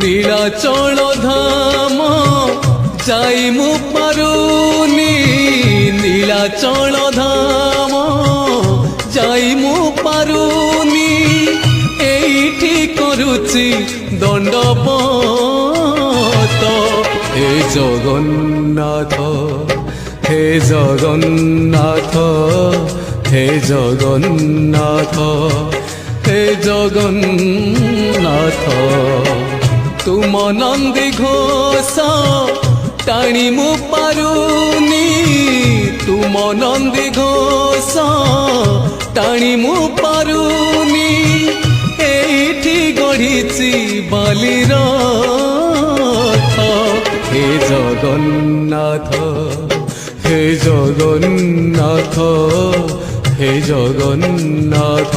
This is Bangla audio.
নীলাচল ধাম যাই মু পারুনি নীলাচল ধাম যাই মু পারুনি এইটি করুছি দণ্ডপত হে জগন্নাথ হে জগন্নাথ হে জগন্নাথ হে জগন্নাথ তুম নন্দী ঘোষ টাণি মু পারুনি তুম নন্দী ঘোষ টাণি মু পারুনি এইটি গড়িছি বালির হে জগন্নাথ হে জগন্নাথ হে জগন্নাথ